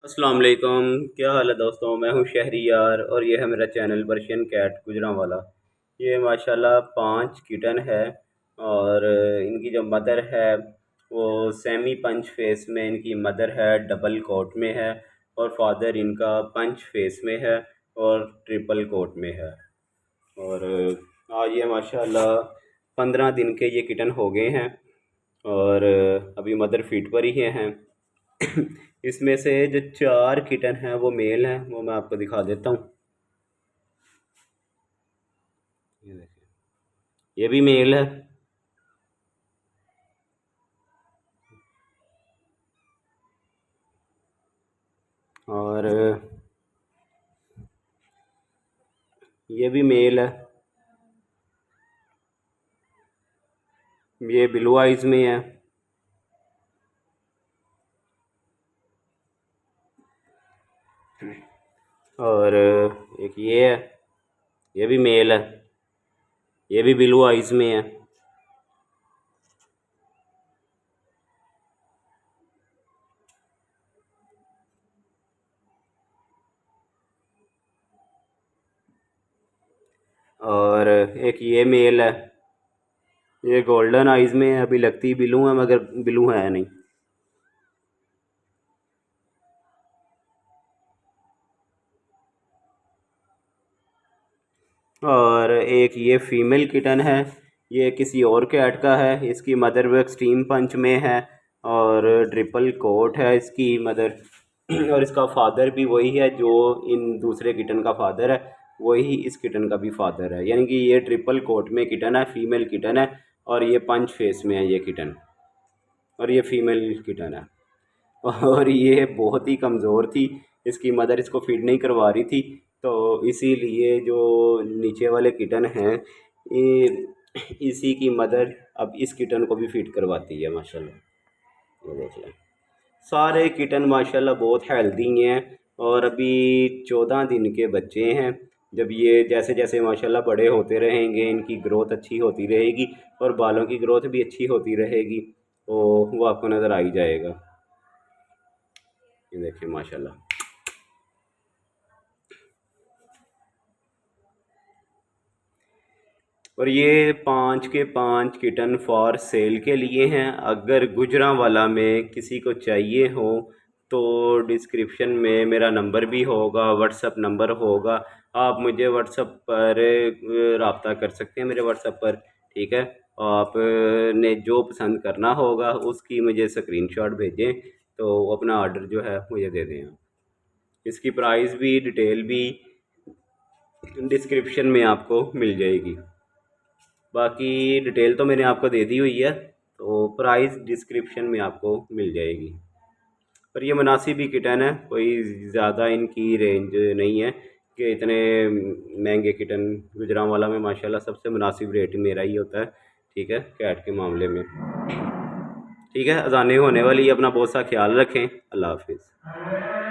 अस्सलाम वालेकुम। क्या हाल है दोस्तों? मैं हूँ शहरियार और ये है मेरा चैनल पर्शियन कैट गुजरांवाला। ये माशाल्लाह 5 किटन है और इनकी जो मदर है वो सेमी पंच फेस में इनकी मदर है, डबल कोट में है, और फादर इनका पंच फेस में है और ट्रिपल कोट में है। और आज ये माशाल्लाह 15 दिन के ये किटन हो गए हैं और अभी मदर फीड पर ही हैं। इसमें से जो 4 किटन हैं वो मेल हैं, वो मैं आपको दिखा देता हूँ। ये देखिए, ये भी मेल है। और ये भी मेल है। ये ब्लू आइज में है। और एक ये है, ये भी मेल है। ये भी ब्लू आइज में है। और एक ये मेल है। ये गोल्डन आइज में है। अभी लगती ब्लू है मगर ब्लू है नहीं। और एक ये फीमेल किटन है। ये किसी और कैट का है। इसकी मदर वो एक्सट्रीम पंच में है और ट्रिपल कोट है इसकी मदर। और इसका फादर भी वही है जो इन दूसरे किटन का फादर है, वही इस किटन का भी फादर है। यानी कि ये ट्रिपल कोट में किटन है, फीमेल किटन है, और ये पंच फेस में है ये किटन, और ये फीमेल किटन है। और ये बहुत ही कमज़ोर थी। इसकी मदर इसको फीड नहीं करवा रही थी, तो इसीलिए जो नीचे वाले किटन हैं, ये इसी की मदर अब इस किटन को भी फीड करवाती है माशाल्लाह। ये देख लें, सारे किटन माशाल्लाह बहुत हेल्दी हैं और अभी 14 दिन के बच्चे हैं। जब ये जैसे जैसे माशाल्लाह बड़े होते रहेंगे, इनकी ग्रोथ अच्छी होती रहेगी और बालों की ग्रोथ भी अच्छी होती रहेगी, तो वो आपको नज़र आ ही जाएगा। ये देखिए माशाल्लाह। और ये 5 के 5 किटन फॉर सेल के लिए हैं। अगर गुजरांवाला में किसी को चाहिए हो तो डिस्क्रिप्शन में मेरा नंबर भी होगा, व्हाट्सअप नंबर होगा। आप मुझे व्हाट्सअप पर रब्ता कर सकते हैं, मेरे व्हाट्सअप पर। ठीक है, आपने जो पसंद करना होगा उसकी मुझे स्क्रीनशॉट भेजें, तो अपना ऑर्डर जो है मुझे दे दें। इसकी प्राइस भी डिटेल भी डिस्क्रिप्शन में आपको मिल जाएगी। बाकी डिटेल तो मैंने आपको दे दी हुई है, तो प्राइस डिस्क्रिप्शन में आपको मिल जाएगी। पर ये मुनासिब ही किटन है, कोई ज़्यादा इनकी रेंज नहीं है कि इतने महंगे किटन। गुजरांवाला में माशाल्लाह सबसे मुनासिब रेट मेरा ही होता है। ठीक है, कैट के मामले में। ठीक है, अजानें होने वाली है, अपना बहुत सा ख्याल रखें। अल्लाह हाफिज़।